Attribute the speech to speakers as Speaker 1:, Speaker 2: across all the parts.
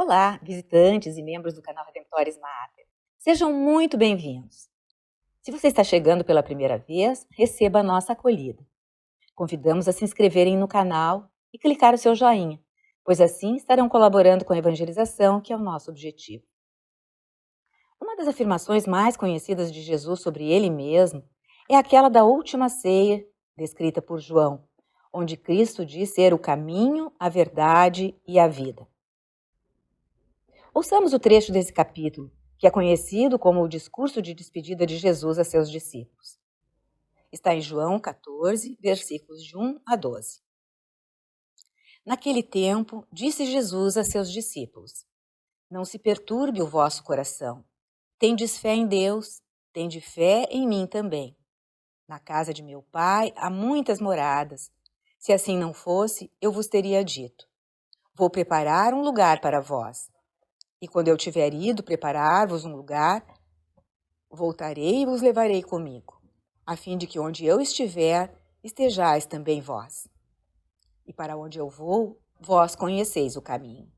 Speaker 1: Olá, visitantes e membros do canal Redemptoris Mater. Sejam muito bem-vindos. Se você está chegando pela primeira vez, receba a nossa acolhida. Convidamos a se inscreverem no canal e clicar o seu joinha, pois assim estarão colaborando com a evangelização, que é o nosso objetivo. Uma das afirmações mais conhecidas de Jesus sobre ele mesmo é aquela da última ceia, descrita por João, onde Cristo diz ser o caminho, a verdade e a vida. Ouçamos o trecho desse capítulo, que é conhecido como o discurso de despedida de Jesus a seus discípulos. Está em João 14, versículos de 1 a 12. Naquele tempo, disse Jesus a seus discípulos: Não se perturbe o vosso coração. Tendes fé em Deus, tende fé em mim também. Na casa de meu Pai há muitas moradas. Se assim não fosse, eu vos teria dito: Vou preparar um lugar para vós. E quando eu tiver ido preparar-vos um lugar, voltarei e vos levarei comigo, a fim de que onde eu estiver, estejais também vós. E para onde eu vou, vós conheceis o caminho.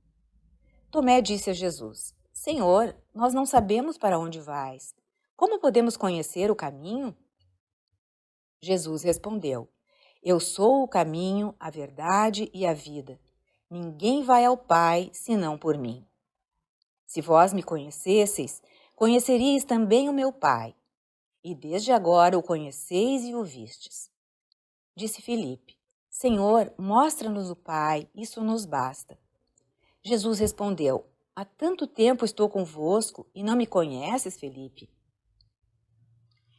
Speaker 1: Tomé disse a Jesus: Senhor, nós não sabemos para onde vais. Como podemos conhecer o caminho? Jesus respondeu: Eu sou o caminho, a verdade e a vida. Ninguém vai ao Pai senão por mim. Se vós me conhecesseis, conheceríeis também o meu Pai, e desde agora o conheceis e o vistes. Disse Filipe: Senhor, mostra-nos o Pai, isso nos basta. Jesus respondeu: Há tanto tempo estou convosco e não me conheces, Filipe?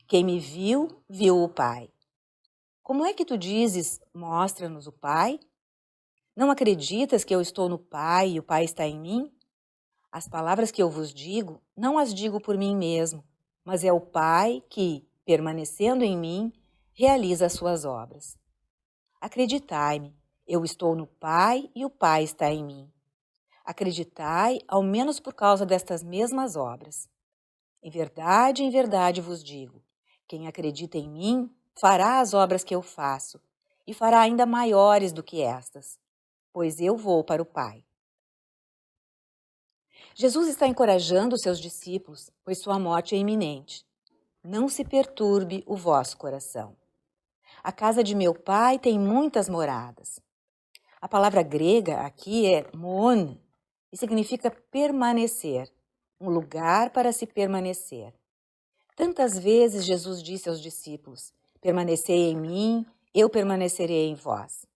Speaker 1: Quem me viu, viu o Pai. Como é que tu dizes, mostra-nos o Pai? Não acreditas que eu estou no Pai e o Pai está em mim? As palavras que eu vos digo, não as digo por mim mesmo, mas é o Pai que, permanecendo em mim, realiza as suas obras. Acreditai-me, eu estou no Pai e o Pai está em mim. Acreditai, ao menos por causa destas mesmas obras. Em verdade vos digo, quem acredita em mim fará as obras que eu faço, e fará ainda maiores do que estas, pois eu vou para o Pai. Jesus está encorajando os seus discípulos, pois sua morte é iminente. Não se perturbe o vosso coração. A casa de meu Pai tem muitas moradas. A palavra grega aqui é moon e significa permanecer, um lugar para se permanecer. Tantas vezes Jesus disse aos discípulos: Permanecei em mim, eu permanecerei em vós.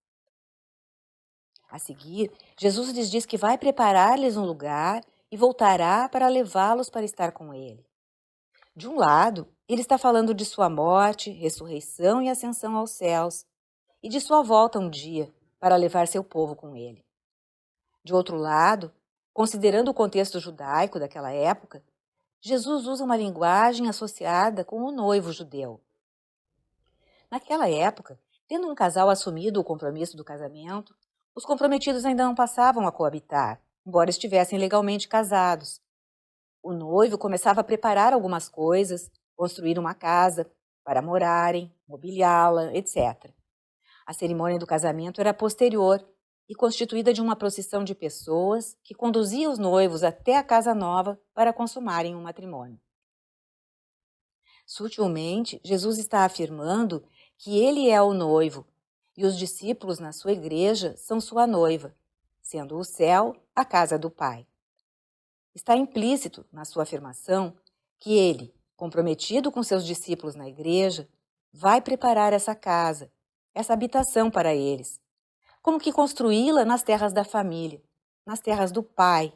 Speaker 1: A seguir, Jesus lhes diz que vai preparar-lhes um lugar e voltará para levá-los para estar com ele. De um lado, ele está falando de sua morte, ressurreição e ascensão aos céus, e de sua volta um dia para levar seu povo com ele. De outro lado, considerando o contexto judaico daquela época, Jesus usa uma linguagem associada com o noivo judeu. Naquela época, tendo um casal assumido o compromisso do casamento, os comprometidos ainda não passavam a coabitar, embora estivessem legalmente casados. O noivo começava a preparar algumas coisas, construir uma casa para morarem, mobiliá-la, etc. A cerimônia do casamento era posterior e constituída de uma procissão de pessoas que conduzia os noivos até a casa nova para consumarem um matrimônio. Sutilmente, Jesus está afirmando que ele é o noivo e os discípulos na sua igreja são sua noiva, sendo o céu a casa do Pai. Está implícito na sua afirmação que ele, comprometido com seus discípulos na igreja, vai preparar essa casa, essa habitação para eles, como que construí-la nas terras da família, nas terras do Pai,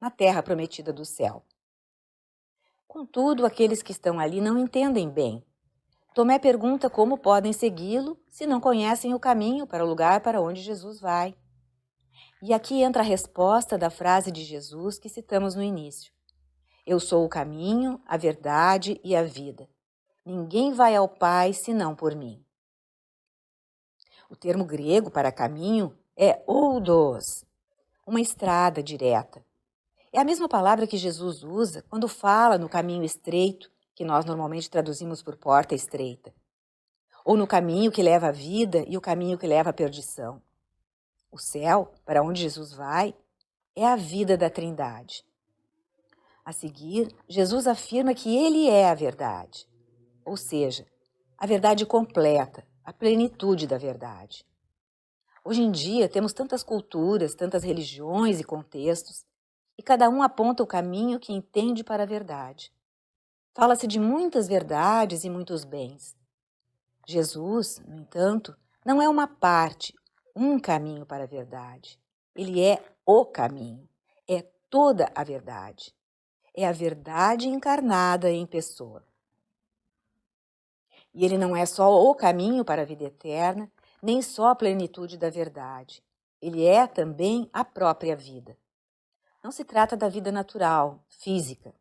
Speaker 1: na terra prometida do céu. Contudo, aqueles que estão ali não entendem bem. Tomé pergunta como podem segui-lo se não conhecem o caminho para o lugar para onde Jesus vai. E aqui entra a resposta da frase de Jesus que citamos no início. Eu sou o caminho, a verdade e a vida. Ninguém vai ao Pai senão por mim. O termo grego para caminho é oudos, uma estrada direta. É a mesma palavra que Jesus usa quando fala no caminho estreito, que nós normalmente traduzimos por porta estreita, ou no caminho que leva à vida e o caminho que leva à perdição. O céu, para onde Jesus vai, é a vida da Trindade. A seguir, Jesus afirma que ele é a verdade, ou seja, a verdade completa, a plenitude da verdade. Hoje em dia temos tantas culturas, tantas religiões e contextos, e cada um aponta o caminho que entende para a verdade. Fala-se de muitas verdades e muitos bens. Jesus, no entanto, não é uma parte, um caminho para a verdade. Ele é o caminho, é toda a verdade. É a verdade encarnada em pessoa. E ele não é só o caminho para a vida eterna, nem só a plenitude da verdade. Ele é também a própria vida. Não se trata da vida natural, física.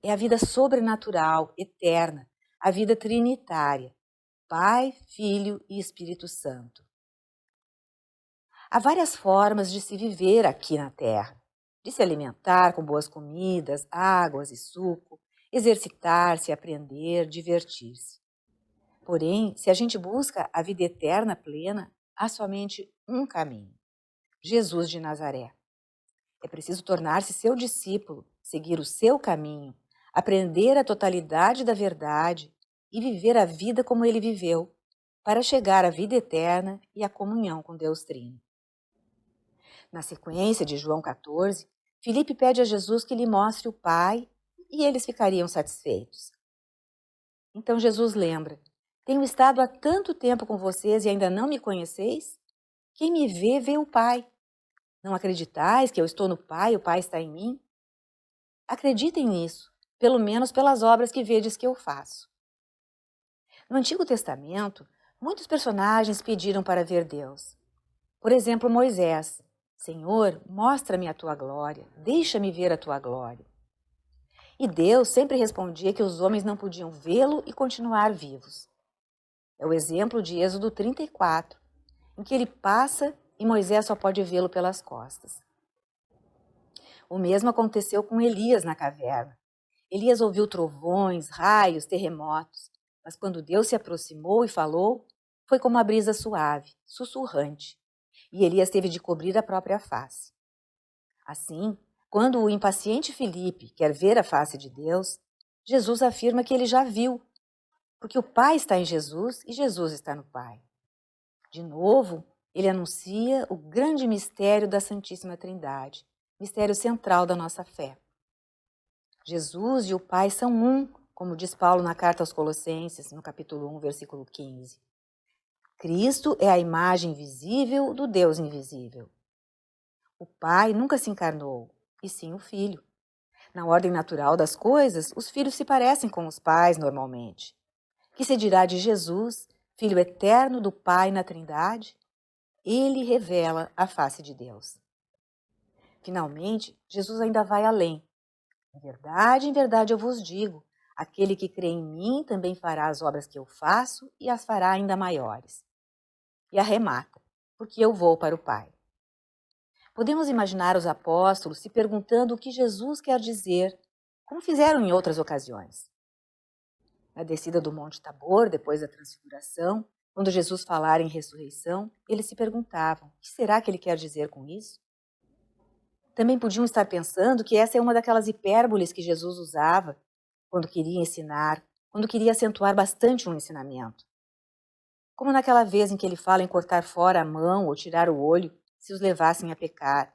Speaker 1: É a vida sobrenatural, eterna, a vida trinitária. Pai, Filho e Espírito Santo. Há várias formas de se viver aqui na Terra. De se alimentar com boas comidas, águas e suco, exercitar-se, aprender, divertir-se. Porém, se a gente busca a vida eterna plena, há somente um caminho: Jesus de Nazaré. É preciso tornar-se seu discípulo, seguir o seu caminho, aprender a totalidade da verdade e viver a vida como ele viveu, para chegar à vida eterna e à comunhão com Deus Trino. Na sequência de João 14, Filipe pede a Jesus que lhe mostre o Pai e eles ficariam satisfeitos. Então Jesus lembra: tenho estado há tanto tempo com vocês e ainda não me conheceis? Quem me vê, vê o Pai. Não acreditais que eu estou no Pai e o Pai está em mim? Acreditem nisso, pelo menos pelas obras que vedes que eu faço. No Antigo Testamento, muitos personagens pediram para ver Deus. Por exemplo, Moisés: Senhor, mostra-me a tua glória, deixa-me ver a tua glória. E Deus sempre respondia que os homens não podiam vê-lo e continuar vivos. É o exemplo de Êxodo 34, em que ele passa e Moisés só pode vê-lo pelas costas. O mesmo aconteceu com Elias na caverna. Elias ouviu trovões, raios, terremotos, mas quando Deus se aproximou e falou, foi como uma brisa suave, sussurrante, e Elias teve de cobrir a própria face. Assim, quando o impaciente Filipe quer ver a face de Deus, Jesus afirma que ele já viu, porque o Pai está em Jesus e Jesus está no Pai. De novo, ele anuncia o grande mistério da Santíssima Trindade, mistério central da nossa fé. Jesus e o Pai são um, como diz Paulo na carta aos Colossenses, no capítulo 1, versículo 15. Cristo é a imagem visível do Deus invisível. O Pai nunca se encarnou, e sim o Filho. Na ordem natural das coisas, os filhos se parecem com os pais normalmente. Que se dirá de Jesus, Filho eterno do Pai na Trindade? Ele revela a face de Deus. Finalmente, Jesus ainda vai além. Em verdade eu vos digo, aquele que crê em mim também fará as obras que eu faço e as fará ainda maiores. E arremata, porque eu vou para o Pai. Podemos imaginar os apóstolos se perguntando o que Jesus quer dizer, como fizeram em outras ocasiões. Na descida do Monte Tabor, depois da transfiguração, quando Jesus falara em ressurreição, eles se perguntavam: o que será que ele quer dizer com isso? Também podiam estar pensando que essa é uma daquelas hipérboles que Jesus usava quando queria ensinar, quando queria acentuar bastante um ensinamento. Como naquela vez em que ele fala em cortar fora a mão ou tirar o olho, se os levassem a pecar,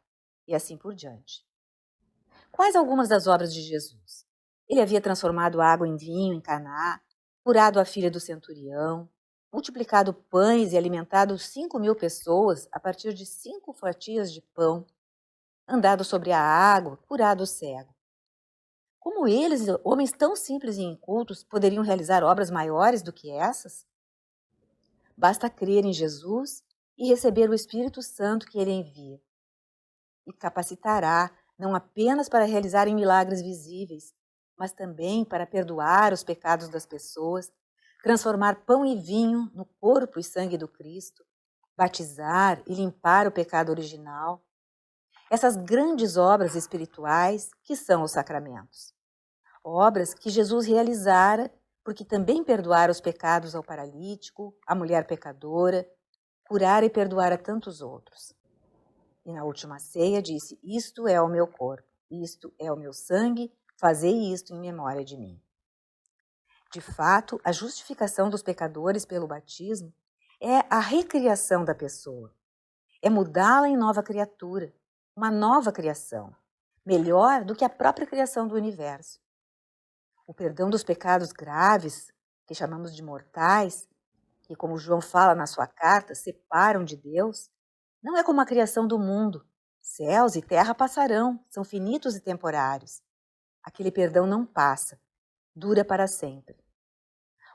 Speaker 1: e assim por diante. Quais algumas das obras de Jesus? Ele havia transformado água em vinho em Caná, curado a filha do centurião, multiplicado pães e alimentado 5.000 pessoas a partir de 5 fatias de pão, andado sobre a água, curado o cego. Como eles, homens tão simples e incultos, poderiam realizar obras maiores do que essas? Basta crer em Jesus e receber o Espírito Santo que ele envia. E capacitará não apenas para realizarem milagres visíveis, mas também para perdoar os pecados das pessoas, transformar pão e vinho no corpo e sangue do Cristo, batizar e limpar o pecado original. Essas grandes obras espirituais que são os sacramentos. Obras que Jesus realizara porque também perdoara os pecados ao paralítico, à mulher pecadora, curar e perdoar a tantos outros. E na última ceia disse: isto é o meu corpo, isto é o meu sangue, fazei isto em memória de mim. De fato, a justificação dos pecadores pelo batismo é a recriação da pessoa, é mudá-la em nova criatura, uma nova criação, melhor do que a própria criação do universo. O perdão dos pecados graves, que chamamos de mortais, que, como João fala na sua carta, separam de Deus, não é como a criação do mundo. Céus e terra passarão, são finitos e temporários. Aquele perdão não passa, dura para sempre.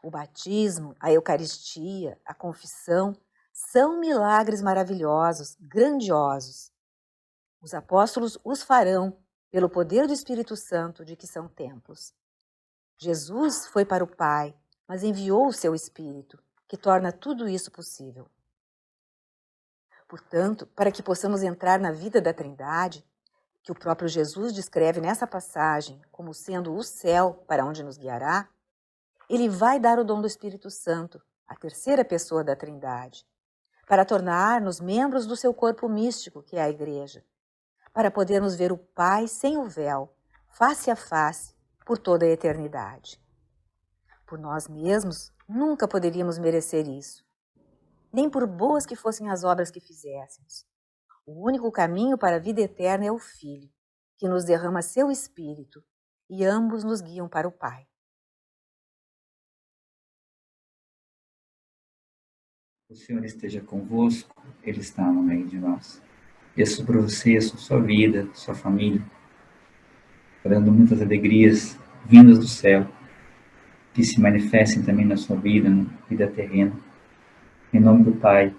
Speaker 1: O batismo, a Eucaristia, a confissão são milagres maravilhosos, grandiosos. Os apóstolos os farão pelo poder do Espírito Santo de que são templos. Jesus foi para o Pai, mas enviou o seu Espírito, que torna tudo isso possível. Portanto, para que possamos entrar na vida da Trindade, que o próprio Jesus descreve nessa passagem como sendo o céu para onde nos guiará, ele vai dar o dom do Espírito Santo, a terceira pessoa da Trindade, para tornar-nos membros do seu corpo místico, que é a Igreja, para podermos ver o Pai sem o véu, face a face, por toda a eternidade. Por nós mesmos, nunca poderíamos merecer isso, nem por boas que fossem as obras que fizéssemos. O único caminho para a vida eterna é o Filho, que nos derrama seu Espírito, e ambos nos guiam para o Pai.
Speaker 2: O Senhor esteja convosco, Ele está no meio de nós. Peço por você, sua vida, sua família, orando muitas alegrias vindas do céu, que se manifestem também na sua vida, na vida terrena. Em nome do Pai,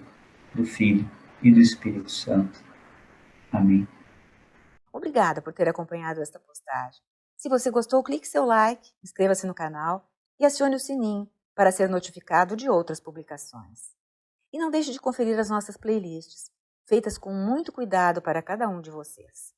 Speaker 2: do Filho e do Espírito Santo. Amém.
Speaker 1: Obrigada por ter acompanhado esta postagem. Se você gostou, clique seu like, inscreva-se no canal e acione o sininho para ser notificado de outras publicações. E não deixe de conferir as nossas playlists, feitas com muito cuidado para cada um de vocês.